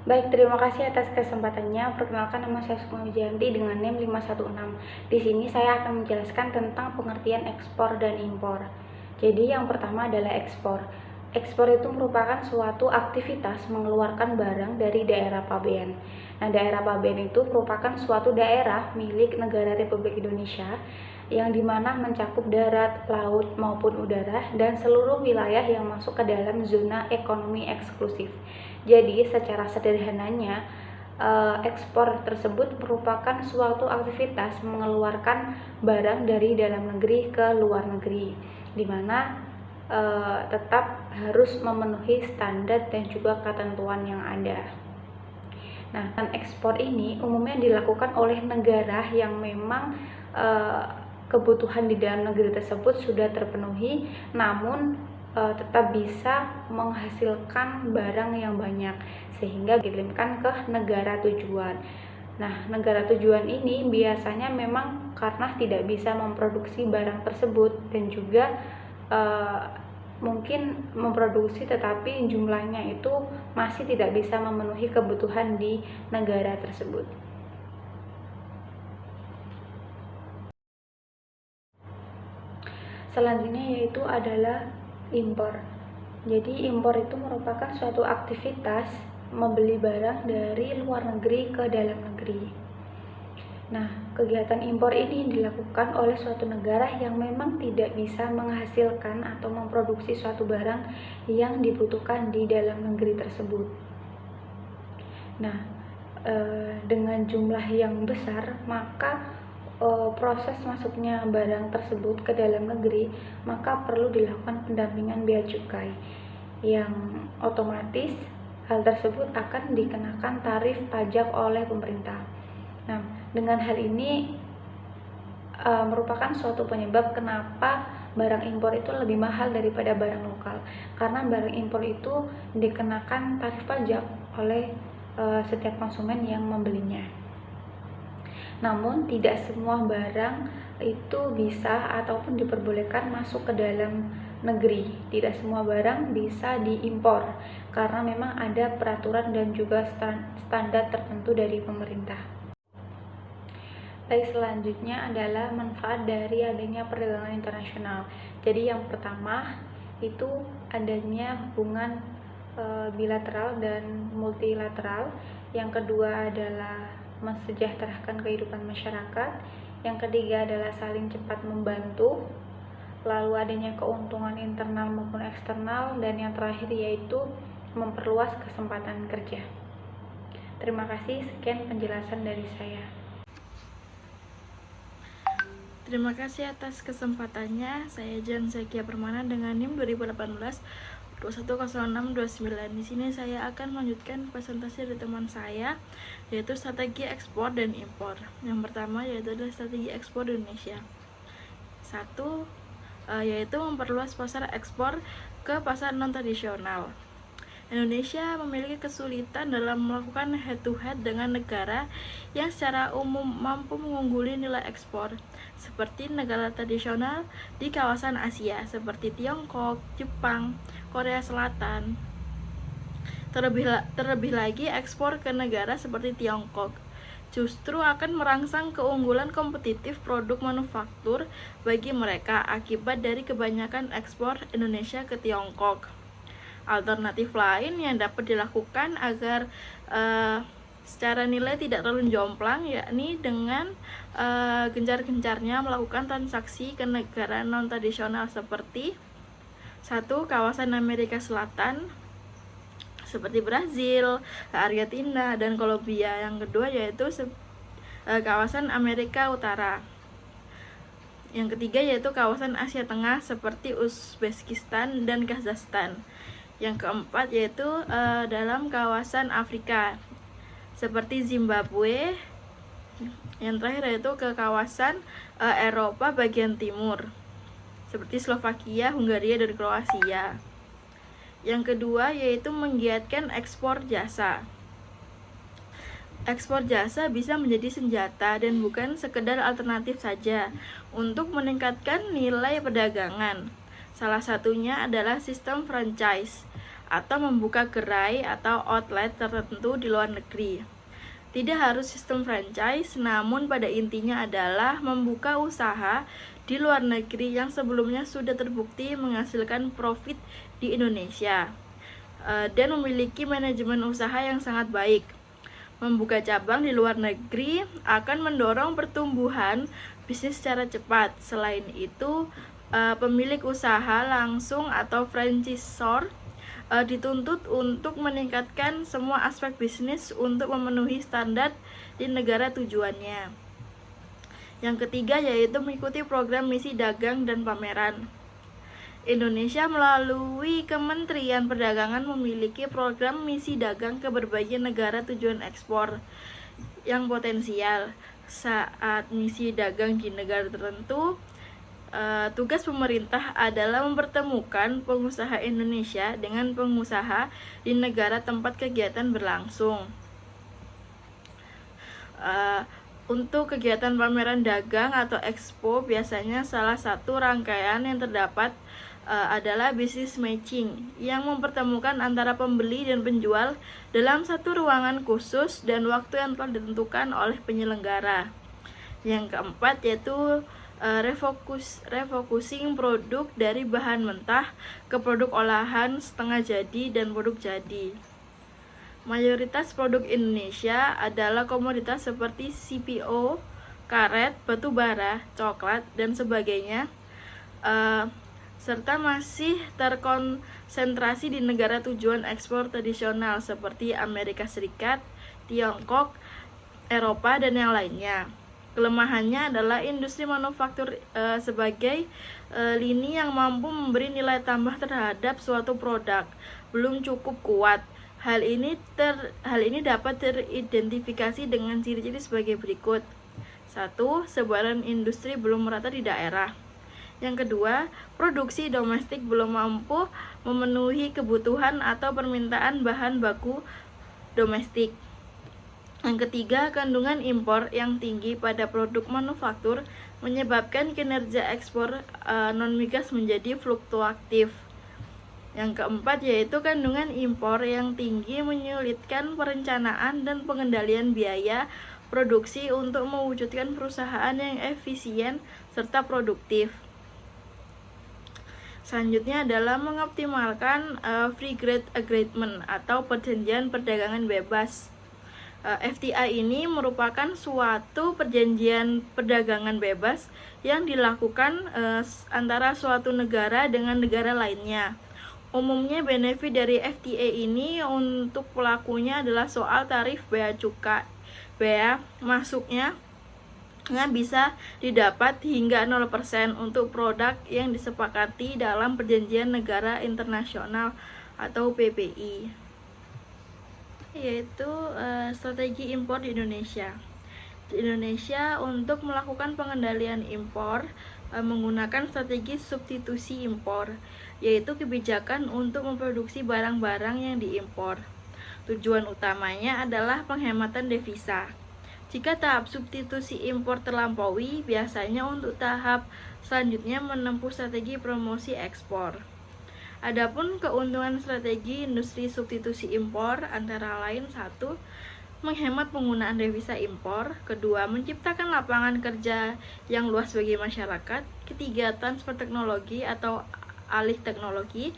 Baik, terima kasih atas kesempatannya. Perkenalkan, nama saya Sukma Wijayanti dengan NIM 516. Di sini saya akan menjelaskan tentang pengertian ekspor dan impor. Jadi yang pertama adalah ekspor. Ekspor itu merupakan suatu aktivitas mengeluarkan barang dari daerah pabean. Nah, daerah pabean itu merupakan suatu daerah milik negara Republik Indonesia yang dimana mencakup darat, laut, maupun udara dan seluruh wilayah yang masuk ke dalam zona ekonomi eksklusif. Jadi secara sederhananya, ekspor tersebut merupakan suatu aktivitas mengeluarkan barang dari dalam negeri ke luar negeri, di mana tetap harus memenuhi standar dan juga ketentuan yang ada. Nah, ekspor ini umumnya dilakukan oleh negara yang memang kebutuhan di dalam negeri tersebut sudah terpenuhi, namun tetap bisa menghasilkan barang yang banyak sehingga dikirimkan ke negara tujuan. Nah, negara tujuan ini biasanya memang karena tidak bisa memproduksi barang tersebut dan juga mungkin memproduksi tetapi jumlahnya itu masih tidak bisa memenuhi kebutuhan di negara tersebut. Selanjutnya yaitu adalah impor. Jadi impor itu merupakan suatu aktivitas membeli barang dari luar negeri ke dalam negeri. Nah, kegiatan impor ini dilakukan oleh suatu negara yang memang tidak bisa menghasilkan atau memproduksi suatu barang yang dibutuhkan di dalam negeri tersebut. Nah, dengan jumlah yang besar, maka proses masuknya barang tersebut ke dalam negeri, maka perlu dilakukan pendampingan bea cukai yang otomatis hal tersebut akan dikenakan tarif pajak oleh pemerintah. Nah, dengan hal ini merupakan suatu penyebab kenapa barang impor itu lebih mahal daripada barang lokal, karena barang impor itu dikenakan tarif pajak oleh setiap konsumen yang membelinya. Namun tidak semua barang itu bisa ataupun diperbolehkan masuk ke dalam negeri. Tidak semua barang bisa diimpor karena memang ada peraturan dan juga standar tertentu dari pemerintah. Baik, selanjutnya adalah manfaat dari adanya perdagangan internasional. Jadi yang pertama itu adanya hubungan bilateral dan multilateral. Yang kedua adalah mensejahterakan kehidupan masyarakat. Yang ketiga adalah saling cepat membantu. Lalu adanya keuntungan internal maupun eksternal, dan yang terakhir yaitu memperluas kesempatan kerja. Terima kasih, sekian penjelasan dari saya. Terima kasih atas kesempatannya. Saya Jan Zakia Permana dengan NIM 2018 210629. Di sini saya akan melanjutkan presentasi dari teman saya, yaitu strategi ekspor dan impor. Yang pertama yaitu adalah strategi ekspor di Indonesia. Satu, yaitu memperluas pasar ekspor ke pasar non-tradisional. Indonesia memiliki kesulitan dalam melakukan head-to-head dengan negara yang secara umum mampu mengungguli nilai ekspor, seperti negara tradisional di kawasan Asia seperti Tiongkok, Jepang, Korea Selatan. Terlebih lagi ekspor ke negara seperti Tiongkok justru akan merangsang keunggulan kompetitif produk manufaktur bagi mereka akibat dari kebanyakan ekspor Indonesia ke Tiongkok. Alternatif lain yang dapat dilakukan agar secara nilai tidak terlalu jomplang, yakni dengan gencar-gencarnya melakukan transaksi ke negara non-tradisional seperti satu, kawasan Amerika Selatan seperti Brazil, Argentina, dan Kolombia. Yang kedua yaitu kawasan Amerika Utara. Yang ketiga yaitu kawasan Asia Tengah seperti Uzbekistan dan Kazakhstan. Yang keempat yaitu dalam kawasan Afrika seperti Zimbabwe. Yang terakhir yaitu ke kawasan Eropa bagian timur seperti Slovakia, Hungaria, dan Kroasia. Yang kedua yaitu menggiatkan ekspor jasa. Ekspor jasa bisa menjadi senjata dan bukan sekedar alternatif saja untuk meningkatkan nilai perdagangan. Salah satunya adalah sistem franchise atau membuka gerai atau outlet tertentu di luar negeri. Tidak harus sistem franchise, namun pada intinya adalah membuka usaha di luar negeri yang sebelumnya sudah terbukti menghasilkan profit di Indonesia dan memiliki manajemen usaha yang sangat baik. Membuka cabang di luar negeri akan mendorong pertumbuhan bisnis secara cepat. Selain itu, pemilik usaha langsung atau franchisor dituntut untuk meningkatkan semua aspek bisnis untuk memenuhi standar di negara tujuannya. Yang ketiga yaitu mengikuti program misi dagang dan pameran. Indonesia melalui Kementerian Perdagangan memiliki program misi dagang ke berbagai negara tujuan ekspor yang potensial. Saat misi dagang di negara tertentu, tugas pemerintah adalah mempertemukan pengusaha Indonesia dengan pengusaha di negara tempat kegiatan berlangsung. Untuk kegiatan pameran dagang atau expo, biasanya salah satu rangkaian yang terdapat adalah business matching yang mempertemukan antara pembeli dan penjual dalam satu ruangan khusus dan waktu yang telah ditentukan oleh penyelenggara. Yang keempat yaitu refocusing produk dari bahan mentah ke produk olahan, setengah jadi, dan produk jadi. Mayoritas produk Indonesia adalah komoditas seperti CPO, karet, batu bara, coklat, dan sebagainya, serta masih terkonsentrasi di negara tujuan ekspor tradisional seperti Amerika Serikat, Tiongkok, Eropa, dan yang lainnya. Kelemahannya adalah industri manufaktur sebagai lini yang mampu memberi nilai tambah terhadap suatu produk belum cukup kuat. Hal ini dapat teridentifikasi dengan ciri-ciri sebagai berikut. 1. Sebaran industri belum merata di daerah. Yang kedua, produksi domestik belum mampu memenuhi kebutuhan atau permintaan bahan baku domestik. Yang ketiga, kandungan impor yang tinggi pada produk manufaktur menyebabkan kinerja ekspor non-migas menjadi fluktuatif. Yang keempat yaitu kandungan impor yang tinggi menyulitkan perencanaan dan pengendalian biaya produksi untuk mewujudkan perusahaan yang efisien serta produktif. Selanjutnya adalah mengoptimalkan free trade agreement atau perjanjian perdagangan bebas. FTA ini merupakan suatu perjanjian perdagangan bebas yang dilakukan antara suatu negara dengan negara lainnya. Umumnya benefit dari FTA ini untuk pelakunya adalah soal tarif bea cukai. Bea masuknya bisa didapat hingga 0% untuk produk yang disepakati dalam perjanjian negara internasional atau PPI. Yaitu strategi impor di Indonesia. Di Indonesia untuk melakukan pengendalian impor menggunakan strategi substitusi impor, yaitu kebijakan untuk memproduksi barang-barang yang diimpor. Tujuan utamanya adalah penghematan devisa. Jika tahap substitusi impor terlampaui, biasanya untuk tahap selanjutnya menempuh strategi promosi ekspor. Adapun keuntungan strategi industri substitusi impor antara lain 1. Menghemat penggunaan devisa impor. 2. Menciptakan lapangan kerja yang luas bagi masyarakat. 3. Transfer teknologi atau alih teknologi.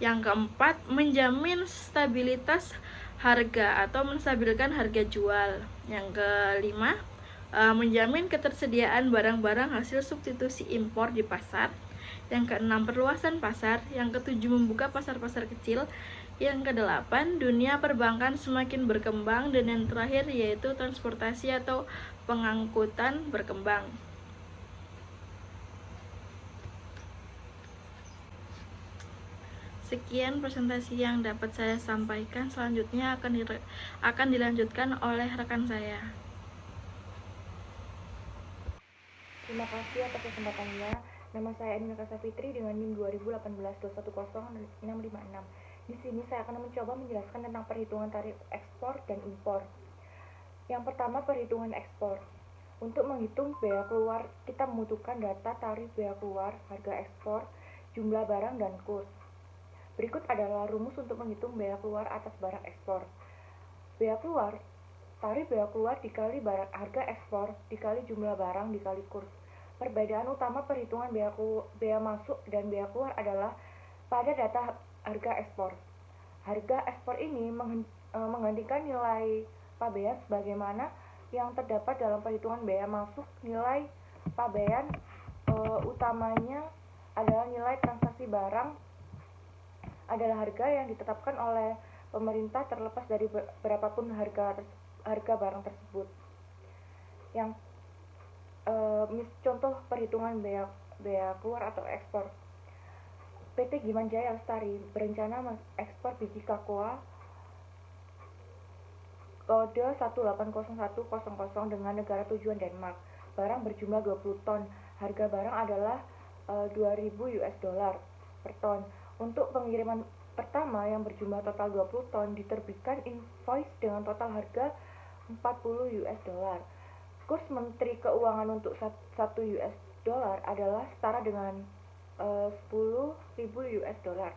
Yang keempat, menjamin stabilitas harga atau menstabilkan harga jual. Yang kelima, menjamin ketersediaan barang-barang hasil substitusi impor di pasar. Yang keenam, perluasan pasar. Yang ketujuh, membuka pasar-pasar kecil. Yang kedelapan, dunia perbankan semakin berkembang. Dan yang terakhir yaitu transportasi atau pengangkutan berkembang. Sekian presentasi yang dapat saya sampaikan. Selanjutnya akan dilanjutkan oleh rekan saya. Terima kasih atas kesempatannya. Nama saya Adinata Safitri dengan NIM 2018-210-656. Di sini saya akan mencoba menjelaskan tentang perhitungan tarif ekspor dan impor. Yang pertama, perhitungan ekspor. Untuk menghitung bea keluar, kita membutuhkan data tarif bea keluar, harga ekspor, jumlah barang, dan kurs. Berikut adalah rumus untuk menghitung bea keluar atas barang ekspor. Bea keluar, tarif bea keluar dikali harga ekspor dikali jumlah barang dikali kurs. Perbedaan utama perhitungan bea masuk dan bea keluar adalah pada data harga ekspor. Harga ekspor ini menggantikan nilai pabean sebagaimana yang terdapat dalam perhitungan bea masuk. Nilai pabean utamanya adalah nilai transaksi barang, adalah harga yang ditetapkan oleh pemerintah terlepas dari berapapun harga barang tersebut. Yang contoh perhitungan bea keluar atau ekspor. PT Gimanjaya Lestari berencana mengekspor biji kakao kode 180100 dengan negara tujuan Denmark. Barang berjumlah 20 ton. Harga barang adalah 2.000 US dollar per ton. Untuk pengiriman pertama yang berjumlah total 20 ton diterbitkan invoice dengan total harga 40 US dollar. Kurs Menteri Keuangan untuk 1 US dollar adalah setara dengan 10.000 US dollar.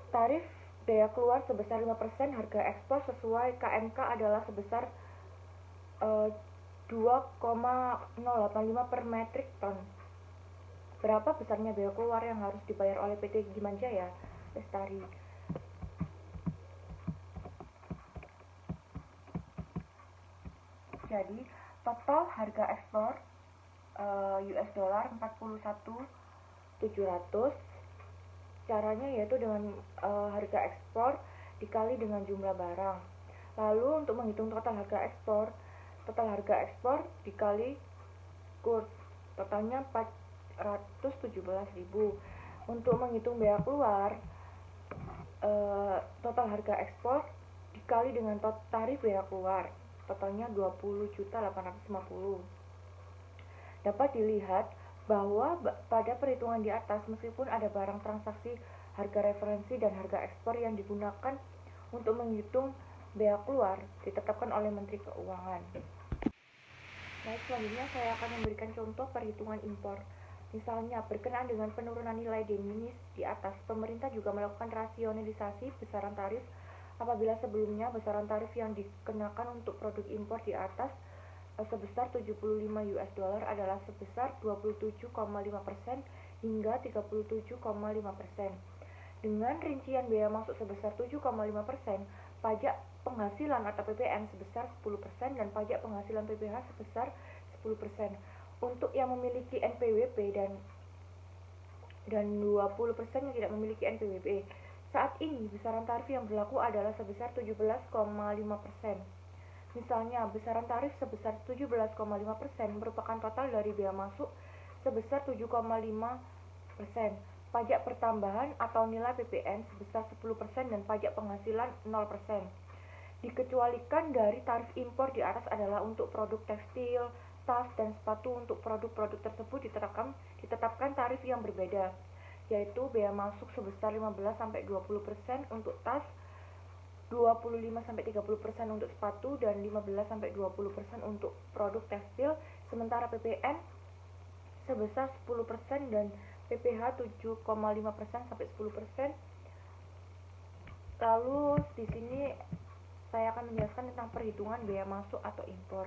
Tarif bea keluar sebesar 5%, harga ekspor sesuai KMK adalah sebesar 2,085 per metrik ton. Berapa besarnya bea keluar yang harus dibayar oleh PT Gimanjaya Lestari? Jadi, total harga ekspor US dollar 41.700. Caranya yaitu dengan harga ekspor dikali dengan jumlah barang. Lalu untuk menghitung total harga ekspor dikali kurs, totalnya 417.000. Untuk menghitung bea keluar, total harga ekspor dikali dengan tarif bea keluar, totalnya 20.850. Dapat dilihat bahwa pada perhitungan di atas, meskipun ada barang transaksi, harga referensi, dan harga ekspor yang digunakan untuk menghitung bea keluar ditetapkan oleh Menteri Keuangan. Baik, selanjutnya saya akan memberikan contoh perhitungan impor. Misalnya, berkenaan dengan penurunan nilai de minimis di atas, pemerintah juga melakukan rasionalisasi besaran tarif apabila sebelumnya besaran tarif yang dikenakan untuk produk impor di atas sebesar 75 US dollar adalah sebesar 27,5% hingga 37,5%. Dengan rincian bea masuk sebesar 7,5%, pajak penghasilan atau PPN sebesar 10% dan pajak penghasilan PPH sebesar 10%. Untuk yang memiliki NPWP dan 20% yang tidak memiliki NPWP. Saat ini besaran tarif yang berlaku adalah sebesar 17,5%. Misalnya, besaran tarif sebesar 17,5% merupakan total dari bea masuk sebesar 7,5%, pajak pertambahan atau nilai PPN sebesar 10% dan pajak penghasilan 0%. Dikecualikan dari tarif impor di atas adalah untuk produk tekstil, tas, dan sepatu. Untuk produk-produk tersebut ditetapkan tarif yang berbeda, yaitu bea masuk sebesar 15-20% untuk tas, 25-30% untuk sepatu, dan 15-20% untuk produk tekstil, sementara PPN sebesar 10% dan PPH 7,5%-10%. Lalu di sini saya akan menjelaskan tentang perhitungan bea masuk atau impor.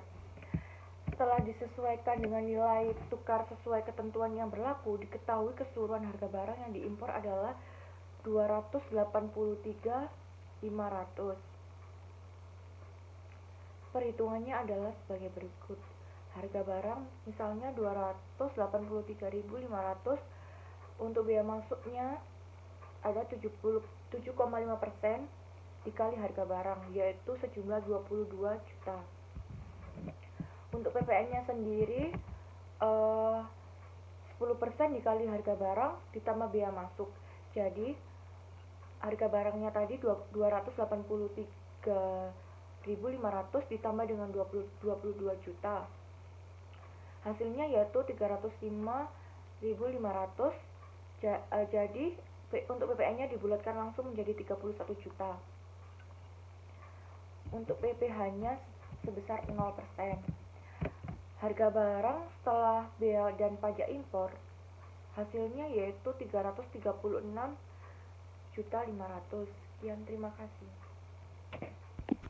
Setelah disesuaikan dengan nilai tukar sesuai ketentuan yang berlaku, diketahui keseluruhan harga barang yang diimpor adalah 283.500. Perhitungannya adalah sebagai berikut. Harga barang misalnya 283.500, untuk bea masuknya ada 7,5% dikali harga barang, yaitu sejumlah 22 juta. Untuk PPN-nya sendiri 10% dikali harga barang ditambah bea masuk. Jadi harga barangnya tadi 283.500 ditambah dengan 22 juta. Hasilnya yaitu 305.500. Jadi untuk PPN-nya dibulatkan langsung menjadi 31 juta. Untuk PPH-nya sebesar 0%. Harga barang setelah bea dan pajak impor hasilnya yaitu 336 juta 500. Sekian, terima kasih.